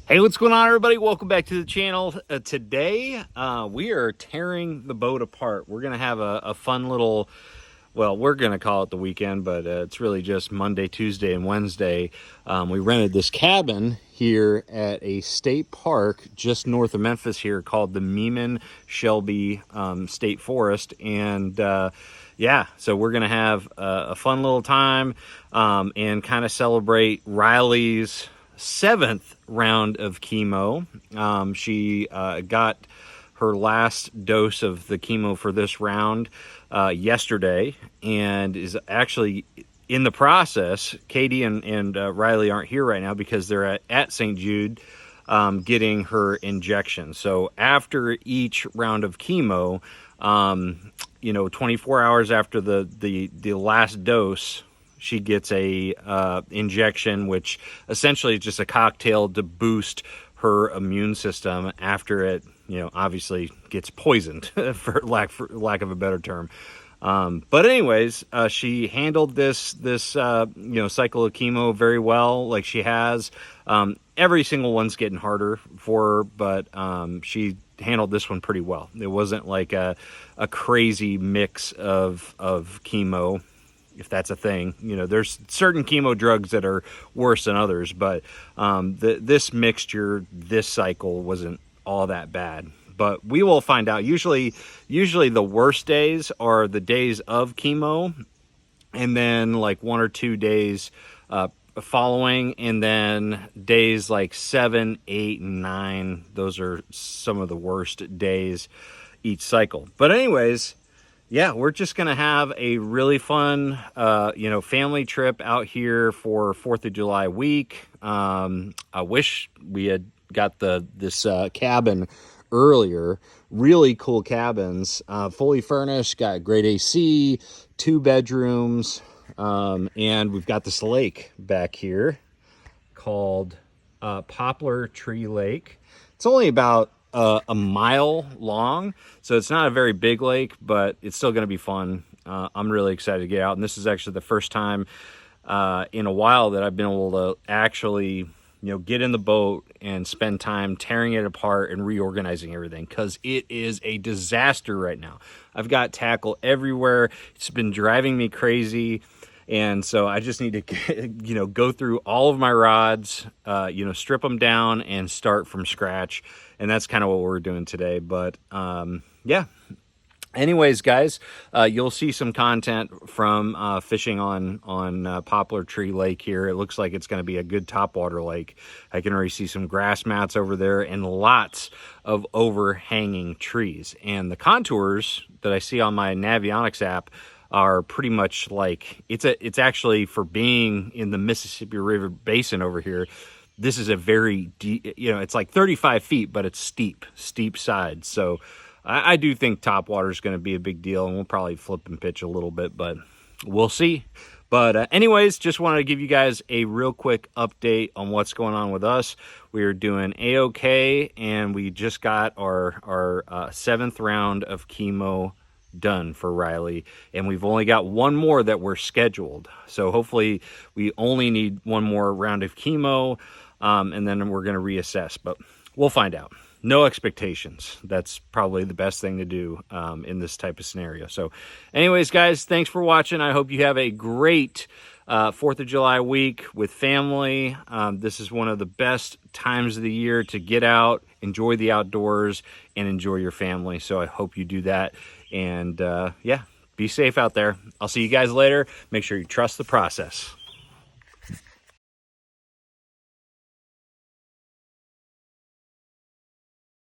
Hey, what's going on, everybody? Welcome back to the channel. Today, we are tearing the boat apart. We're going to have a fun little, well, we're going to call it the weekend, but it's really just Monday, Tuesday, and Wednesday. We rented this cabin here at a state park just north of Memphis here called the Meeman Shelby State Forest. And yeah, so we're going to have a fun little time and kind of celebrate Rylee's 7th round of chemo. She got her last dose of the chemo for this round yesterday and is actually in the process. Katie and Rylee aren't here right now because they're at St. Jude getting her injection. So after each round of chemo, 24 hours after the last dose, she gets a injection, which essentially is just a cocktail to boost her immune system after it, obviously gets poisoned, for lack of a better term. But anyways, she handled this cycle of chemo very well, like she has. Every single one's getting harder for her, but she handled this one pretty well. It wasn't like a crazy mix of chemo, if that's a thing. There's certain chemo drugs that are worse than others, but this mixture, this cycle wasn't all that bad. But we will find out. Usually the worst days are the days of chemo, and then like 1 or 2 days following, and then days like 7, 8, and 9. Those are some of the worst days each cycle. But anyways, yeah, we're just going to have a really fun, family trip out here for 4th of July week. I wish we had got this cabin earlier. Really cool cabins, fully furnished, got great AC, 2 bedrooms, and we've got this lake back here called Poplar Tree Lake. It's only about a mile long, so it's not a very big lake, but it's still going to be fun. I'm really excited to get out, and this is actually the first time in a while that I've been able to actually get in the boat and spend time tearing it apart and reorganizing everything, because it is a disaster right now. I've got tackle everywhere. It's been driving me crazy. And so I just need to, go through all of my rods, strip them down and start from scratch. And that's kind of what we're doing today. But yeah. Anyways, guys, you'll see some content from fishing on Poplar Tree Lake here. It looks like it's going to be a good topwater lake. I can already see some grass mats over there and lots of overhanging trees. And the contours that I see on my Navionics app are pretty much like, it's actually, for being in the Mississippi River Basin over here, this is a very deep, it's like 35 feet, but it's steep sides. So I do think topwater is going to be a big deal, and we'll probably flip and pitch a little bit, but we'll see. But anyways, just wanted to give you guys a real quick update on what's going on with us. We are doing A-OK, and we just got our 7th round of chemo done for Rylee, and we've only got one more that we're scheduled. So hopefully we only need one more round of chemo, and then we're going to reassess, but we'll find out. No expectations. That's probably the best thing to do in this type of scenario. So anyways, guys, thanks for watching. I hope you have a great 4th of July week with family. This is one of the best times of the year to get out, enjoy the outdoors, and enjoy your family. So I hope you do that. And yeah, be safe out there. I'll see you guys later. Make sure you trust the process.